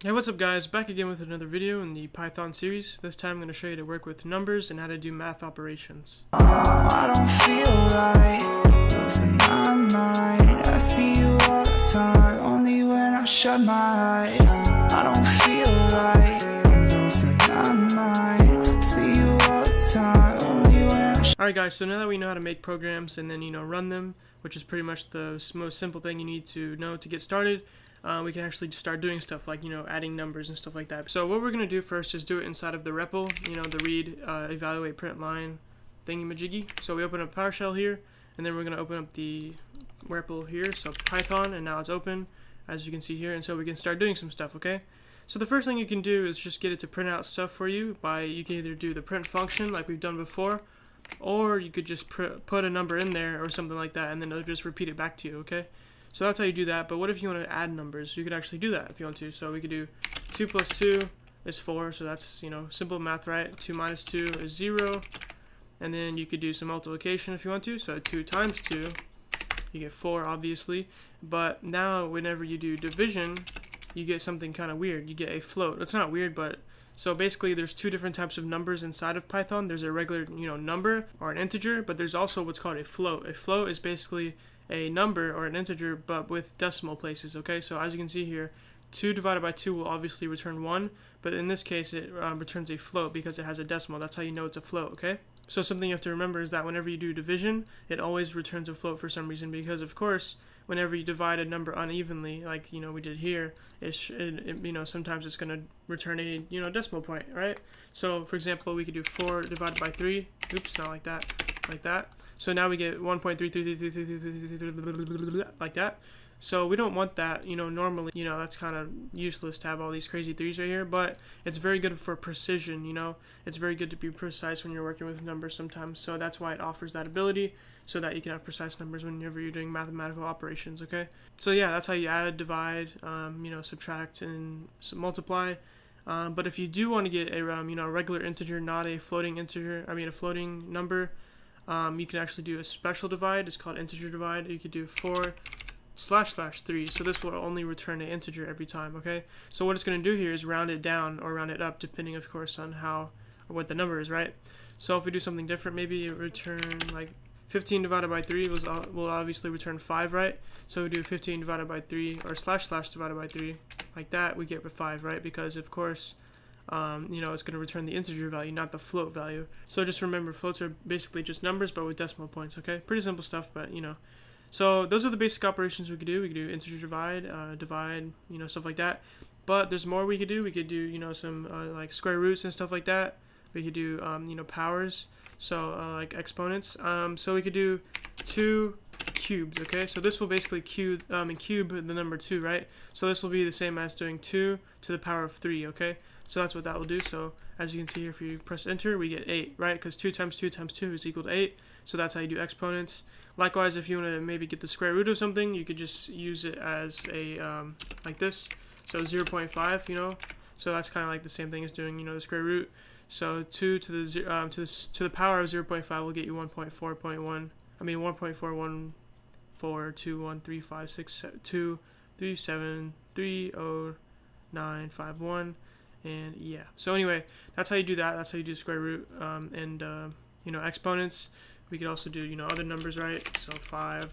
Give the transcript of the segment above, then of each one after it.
Hey, what's up guys? Back again with another video in the Python series. This time I'm going to show you to work with numbers and how to do math operations. I don't feel right losing my mind. I see you all the time, only when I shut my eyes. I don't feel right losing my mind. See you all the time, only when I Alright guys, so now that we know how to make programs and then run them, which is pretty much the most simple thing you need to know to get started, we can actually start doing stuff like adding numbers and stuff like that. So what we're going to do first is do it inside of the REPL, the read, evaluate, print line thingy-majiggy. So we open up PowerShell here, and then we're going to open up the REPL here, so Python, and now it's open as you can see here, and so we can start doing some stuff. Okay, so the first thing you can do is just get it to print out stuff for you by, you can either do the print function like we've done before, or you could just put a number in there or something like that, and then it'll just repeat it back to you. Okay, so that's how you do that. But what if you want to add numbers? You could actually do that if you want to. So we could do 2 plus 2 is 4, so that's simple math, right? 2 minus 2 is 0, and then you could do some multiplication if you want to. So 2 times 2, you get 4 obviously. But now whenever you do division, you get something kind of weird. You get a float. It's not weird, but so basically there's two different types of numbers inside of Python. There's a regular number or an integer, but there's also what's called a float. A float is basically a number or an integer but with decimal places. Okay, so as you can see here, 2 divided by 2 will obviously return 1, but in this case it returns a float because it has a decimal. That's how you know it's a float. Okay, so something you have to remember is that whenever you do division, it always returns a float for some reason, because of course whenever you divide a number unevenly, like we did here, sometimes it's going to return a decimal point, right? So for example, we could do 4 divided by 3. Oops, not like that, like that. So now we get 1.3333 like that. So we don't want that, normally, that's kind of useless to have all these crazy 3's right here, but it's very good for precision, it's very good to be precise when you're working with numbers sometimes. So that's why it offers that ability, so that you can have precise numbers whenever you're doing mathematical operations. Okay, so yeah, that's how you add, divide, subtract, and multiply. But if you do want to get a regular integer, not a floating integer, a floating number, you can actually do a special divide. It's called integer divide. You could do 4/3, so this will only return an integer every time. Okay, so what it's going to do here is round it down or round it up, depending of course on what the number is, right? So if we do something different, maybe it return like 15 divided by 3 will obviously return 5, right? So we do 15 divided by 3 or / divided by 3 like that, we get 5, right? Because of course it's going to return the integer value, not the float value. So just remember, floats are basically just numbers but with decimal points. Okay, pretty simple stuff, but so those are the basic operations we could do. We could do integer divide, stuff like that. But there's more we could do. We could do some like square roots and stuff like that. We could do powers, so like exponents. So we could do 2 cubes. Okay, so this will basically cube the number 2, right? So this will be the same as doing 2 to the power of 3. Okay, so that's what that will do. So as you can see here, if you press enter, we get 8, right? Because 2 times 2 times 2 is equal to 8. So that's how you do exponents. Likewise, if you want to maybe get the square root of something, you could just use it as a like this. So 0.5, so that's kind of like the same thing as doing the square root. So 2 to the power of 0.5 will get you 1.4.14142135672373091, and yeah. So anyway, that's how you do that. That's how you do square root, and exponents. We could also do other numbers, right? So 5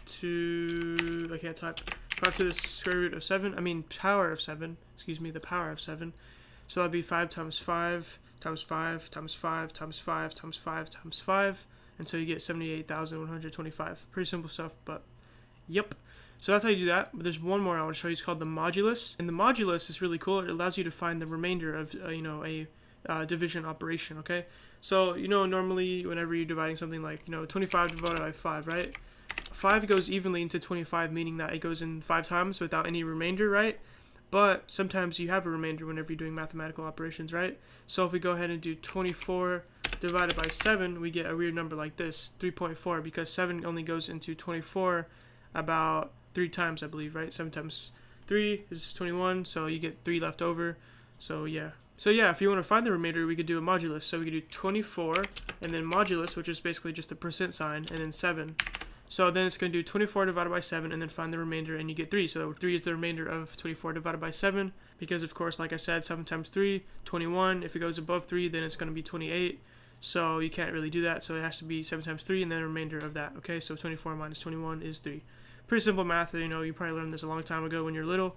to, I can't type, 5 to the square root of 7, power of 7, excuse me, the power of 7. So that'd be 5 times 5 times 5 times 5 times 5 times 5 times 5 until you get 78,125. Pretty simple stuff, but yep. So that's how you do that. But there's one more I want to show you. It's called the modulus, and the modulus is really cool. It allows you to find the remainder of a division operation. Okay, so normally whenever you're dividing something like 25 divided by 5, right? 5 goes evenly into 25, meaning that it goes in 5 times without any remainder, right? But sometimes you have a remainder whenever you're doing mathematical operations, right? So if we go ahead and do 24 divided by 7, we get a weird number like this, 3.4, because 7 only goes into 24 about 3 times, I believe, right? 7 times 3 is 21, so you get 3 left over. So yeah. So yeah, if you want to find the remainder, we could do a modulus. So we could do 24 and then modulus, which is basically just the percent sign, and then 7. So then it's going to do 24 divided by 7 and then find the remainder, and you get 3. So 3 is the remainder of 24 divided by 7 because, of course, like I said, 7 times 3, 21. If it goes above 3, then it's going to be 28. So you can't really do that. So it has to be 7 times 3 and then the remainder of that. Okay, so 24 minus 21 is 3. Pretty simple math. You know, you probably learned this a long time ago when you're little,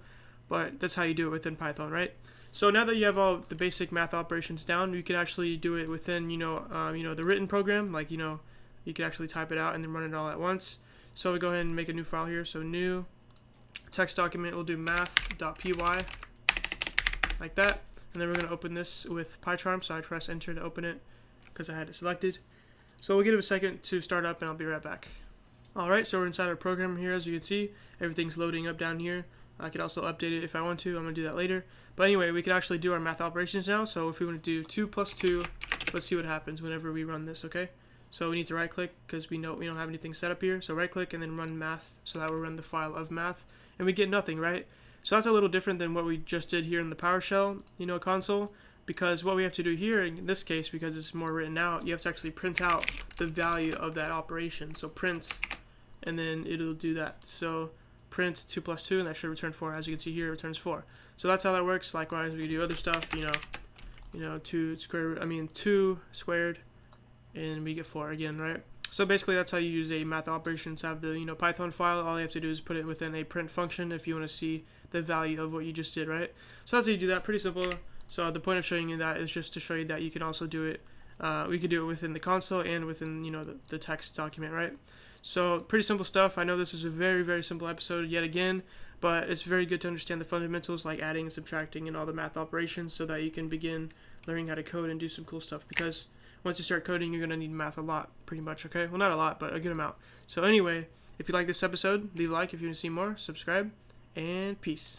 but that's how you do it within Python, right? So now that you have all the basic math operations down, you can actually do it within, the written program. Like, you can actually type it out and then run it all at once. So we go ahead and make a new file here. So new text document, we'll do math.py like that. And then we're going to open this with PyCharm. So I press enter to open it because I had it selected. So we'll give it a second to start up and I'll be right back. Alright, so we're inside our program here. As you can see, everything's loading up down here. I could also update it if I want to. I'm going to do that later. But anyway, we can actually do our math operations now. So if we want to do 2 plus 2, let's see what happens whenever we run this, okay? So we need to right click because we know we don't have anything set up here. So right click and then run math. So that will run the file of math. And we get nothing, right? So that's a little different than what we just did here in the PowerShell, console. Because what we have to do here in this case, because it's more written out, you have to actually print out the value of that operation. So print, and then it'll do that. So print 2 plus 2, and that should return 4. As you can see here, it returns 4. So that's how that works. Likewise, we do other stuff. 2 squared, and we get 4 again, right? So basically, that's how you use a math operations. Have the Python file. All you have to do is put it within a print function if you want to see the value of what you just did, right? So that's how you do that. Pretty simple. So the point of showing you that is just to show you that you can also do it. We could do it within the console and within the text document, right? So pretty simple stuff. I know this was a very, very simple episode yet again, but it's very good to understand the fundamentals like adding and subtracting and all the math operations so that you can begin learning how to code and do some cool stuff, because once you start coding, you're going to need math a lot, pretty much, okay? Well, not a lot, but a good amount. So anyway, if you like this episode, leave a like if you want to see more, subscribe, and peace.